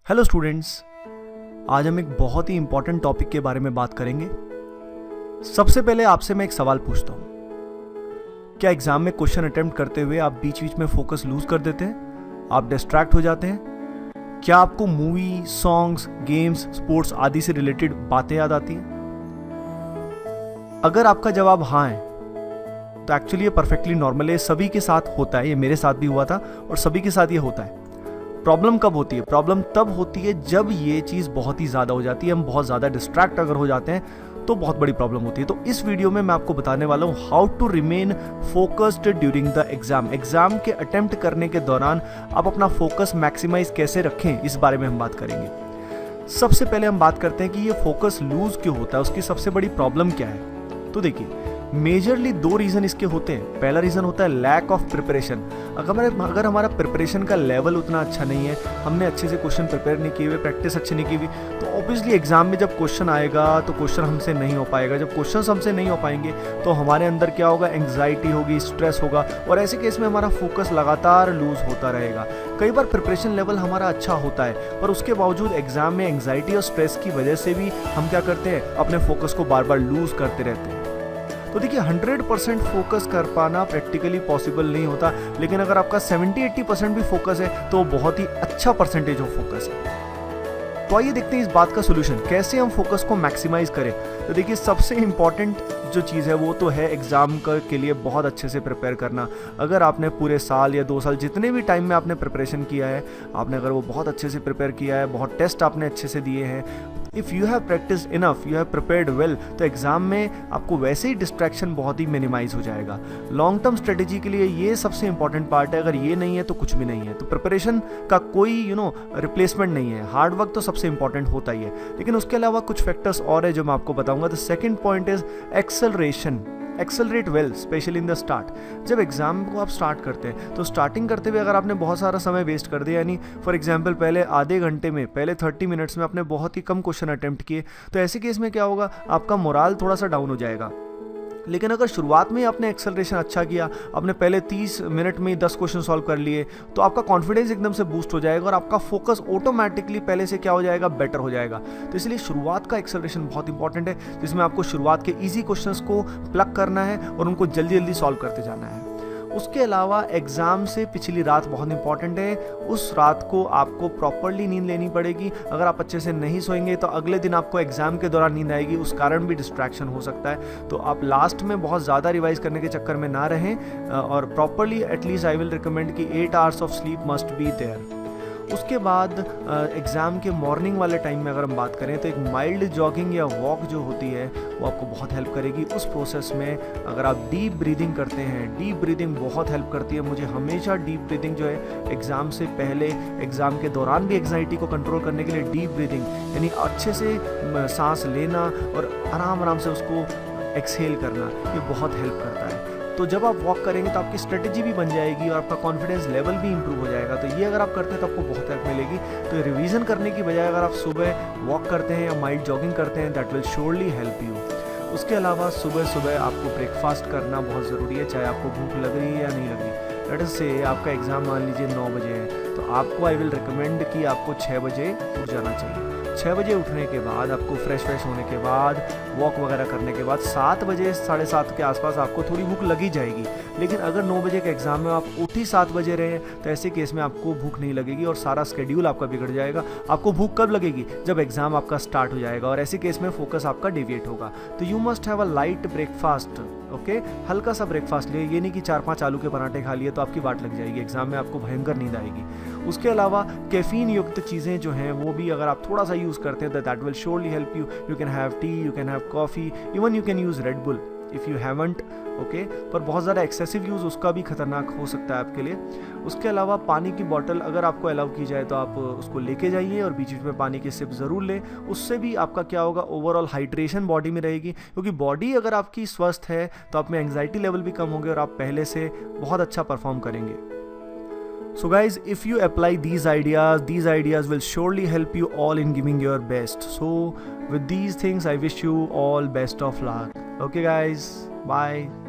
Hello students, आज हम एक बहुत ही इंपॉर्टेंट टॉपिक के बारे में बात करेंगे। सबसे पहले आपसे मैं एक सवाल पूछता हूँ, क्या एग्जाम में क्वेश्चन अटेम्प्ट करते हुए आप बीच बीच में फोकस लूज कर देते हैं? आप डिस्ट्रैक्ट हो जाते हैं? क्या आपको मूवी, सॉन्ग्स, गेम्स, स्पोर्ट्स आदि से रिलेटेड बातें याद आती हैं? अगर आपका जवाब हाँ है तो एक्चुअली ये परफेक्टली नॉर्मल है, सभी के साथ होता है, ये मेरे साथ भी हुआ था और सभी के साथ ये होता है। प्रॉब्लम कब होती है? प्रॉब्लम तब होती है जब ये चीज़ बहुत ही ज़्यादा हो जाती है, हम बहुत ज़्यादा डिस्ट्रैक्ट अगर हो जाते हैं तो बहुत बड़ी प्रॉब्लम होती है। तो इस वीडियो में मैं आपको बताने वाला हूँ how to remain focused during the exam. Exam के अटेम्प्ट करने के दौरान आप अपना फोकस मैक्सिमाइज कैसे रखें, इस बारे में हम बात करेंगे। सबसे पहले हम बात करते हैं कि ये फोकस लूज क्यों होता है, उसकी सबसे बड़ी प्रॉब्लम क्या है। तो देखिए, मेजरली दो रीज़न इसके होते हैं। पहला रीज़न होता है लैक ऑफ प्रिपरेशन। अगर हमारा प्रिपरेशन का लेवल उतना अच्छा नहीं है, हमने अच्छे से क्वेश्चन प्रिपेयर नहीं किए हुए, प्रैक्टिस अच्छी नहीं की हुई, तो ऑब्वियसली एग्जाम में जब क्वेश्चन आएगा तो क्वेश्चन हमसे नहीं हो पाएगा। जब क्वेश्चन हमसे नहीं हो पाएंगे तो हमारे अंदर क्या होगा, एंग्जाइटी होगी, स्ट्रेस होगा, और ऐसे केस में हमारा फोकस लगातार लूज होता रहेगा। कई बार प्रिपरेशन लेवल हमारा अच्छा होता है, पर उसके बावजूद एग्जाम में एंग्जाइटी और स्ट्रेस की वजह से भी हम क्या करते हैं, अपने फोकस को बार बार लूज करते रहते हैं। तो देखिए, 100% फोकस कर पाना प्रैक्टिकली पॉसिबल नहीं होता, लेकिन अगर आपका 70-80% भी फोकस है तो बहुत ही अच्छा परसेंटेज ऑफ फोकस है। तो आइए देखते हैं इस बात का सोल्यूशन, कैसे हम फोकस को मैक्सिमाइज करें। तो देखिए, सबसे इंपॉर्टेंट जो चीज़ है वो तो है एग्जाम के लिए बहुत अच्छे से प्रिपेयर करना। अगर आपने पूरे साल या 2 साल जितने भी टाइम में आपने प्रिपरेशन किया है, आपने अगर वो बहुत अच्छे से प्रिपेयर किया है, बहुत टेस्ट आपने अच्छे से दिए हैं, if you have practice enough, you have prepared well, तो एग्जाम में आपको वैसे ही डिस्ट्रैक्शन बहुत ही मिनिमाइज हो जाएगा। लॉन्ग टर्म स्ट्रेटेजी के लिए ये सबसे इंपॉर्टेंट पार्ट है। अगर ये नहीं है तो कुछ भी नहीं है। तो प्रिपरेशन का कोई रिप्लेसमेंट नहीं है। हार्ड वर्क तो सबसे इंपॉर्टेंट होता ही है, लेकिन उसके अलावा कुछ फैक्टर्स और है जो मैं आपको बताऊंगा। The second point is acceleration. Accelerate well, specially in the start. जब एग्जाम को आप स्टार्ट करते हैं तो स्टार्टिंग करते हुए अगर आपने बहुत सारा समय वेस्ट कर दिया, यानी फॉर एग्जांपल पहले आधे घंटे में, पहले 30 मिनट्स में आपने बहुत ही कम क्वेश्चन अटेम्प्ट किए, तो ऐसे केस में क्या होगा, आपका मोराल थोड़ा सा डाउन हो जाएगा। लेकिन अगर शुरुआत में ही आपने एक्सेलरेशन अच्छा किया, आपने पहले 30 मिनट में 10 क्वेश्चन सॉल्व कर लिए, तो आपका कॉन्फिडेंस एकदम से बूस्ट हो जाएगा और आपका फोकस ऑटोमेटिकली पहले से क्या हो जाएगा, बेटर हो जाएगा। तो इसलिए शुरुआत का एक्सेलरेशन बहुत इंपॉर्टेंट है, जिसमें आपको शुरुआत के ईजी क्वेश्चंस को प्लग करना है और उनको जल्दी जल्दी सॉल्व करते जाना है। उसके अलावा एग्जाम से पिछली रात बहुत इंपॉर्टेंट है। उस रात को आपको प्रॉपरली नींद लेनी पड़ेगी। अगर आप अच्छे से नहीं सोएंगे तो अगले दिन आपको एग्जाम के दौरान नींद आएगी, उस कारण भी डिस्ट्रैक्शन हो सकता है। तो आप लास्ट में बहुत ज़्यादा रिवाइज करने के चक्कर में ना रहें और properly at least I will recommend कि 8 hours of sleep must be there. उसके बाद एग्ज़ाम के मॉर्निंग वाले टाइम में अगर हम बात करें तो एक माइल्ड जॉगिंग या वॉक जो होती है वो आपको बहुत हेल्प करेगी। उस प्रोसेस में अगर आप डीप ब्रीदिंग करते हैं, डीप ब्रीदिंग बहुत हेल्प करती है। मुझे हमेशा डीप ब्रीदिंग जो है एग्ज़ाम से पहले, एग्ज़ाम के दौरान भी एग्जाइटी को कंट्रोल करने के लिए डीप ब्रीदिंग, यानी अच्छे से सांस लेना और आराम आराम से उसको एक्सहेल करना, ये बहुत हेल्प करता है। तो जब आप वॉक करेंगे तो आपकी स्ट्रेटेजी भी बन जाएगी और आपका कॉन्फिडेंस लेवल भी इंप्रूव हो जाएगा। तो ये अगर आप करते हैं तो आपको बहुत हेल्प मिलेगी। तो रिवीजन करने की बजाय अगर आप सुबह वॉक करते हैं या माइल्ड जॉगिंग करते हैं, that will surely help you. उसके अलावा सुबह सुबह आपको ब्रेकफास्ट करना बहुत ज़रूरी है, चाहे आपको भूख लग रही है या नहीं लग रही। लेट अस से आपका एग्ज़ाम मान लीजिए 9 बजे है, तो आपको आई विल रिकमेंड कि आपको 6 बजे उठ जाना चाहिए। 6 बजे उठने के बाद आपको फ्रेश होने के बाद, वॉक वगैरह करने के बाद 7 बजे 7:30 के आसपास आपको थोड़ी भूख लगी जाएगी। लेकिन अगर 9 बजे के एग्जाम में आप उठ ही 7 बजे रहे हैं तो ऐसे केस में आपको भूख नहीं लगेगी और सारा स्केड्यूल आपका बिगड़ जाएगा। आपको भूख कब लगेगी, जब एग्जाम आपका स्टार्ट हो जाएगा, और ऐसे केस में फोकस आपका डेविएट होगा। तो you must have a light breakfast, okay, हल्का सा ब्रेकफास्ट लिए। ये नहीं कि 4-5 आलू के पराठे खा लिए तो आपकी वाट लग जाएगी, एग्जाम में आपको भयंकर नींद आएगी। उसके अलावा कैफीन युक्त चीज़ें जो हैं वो भी अगर आप थोड़ा सा यूज़ करते हैं तो that will surely help you. You can have T, you can have coffee, even you can use red bull if you haven't, okay. पर बहुत ज़्यादा एक्सेसिव यूज़ उसका भी खतरनाक हो सकता है आपके लिए। उसके अलावा पानी की बॉटल अगर आपको अलाउ की जाए तो आप उसको लेके जाइए और बीच बीच में पानी की सिप ज़रूर लें। उससे भी आपका क्या होगा, ओवरऑल हाइड्रेशन बॉडी में रहेगी, क्योंकि बॉडी अगर आपकी स्वस्थ है तो आप में एंग्जाइटी लेवल भी कम होंगे और आप पहले से बहुत अच्छा परफॉर्म करेंगे। So guys, if you apply these ideas will surely help you all in giving your best. So with these things, I wish you all best of luck. Okay guys, bye.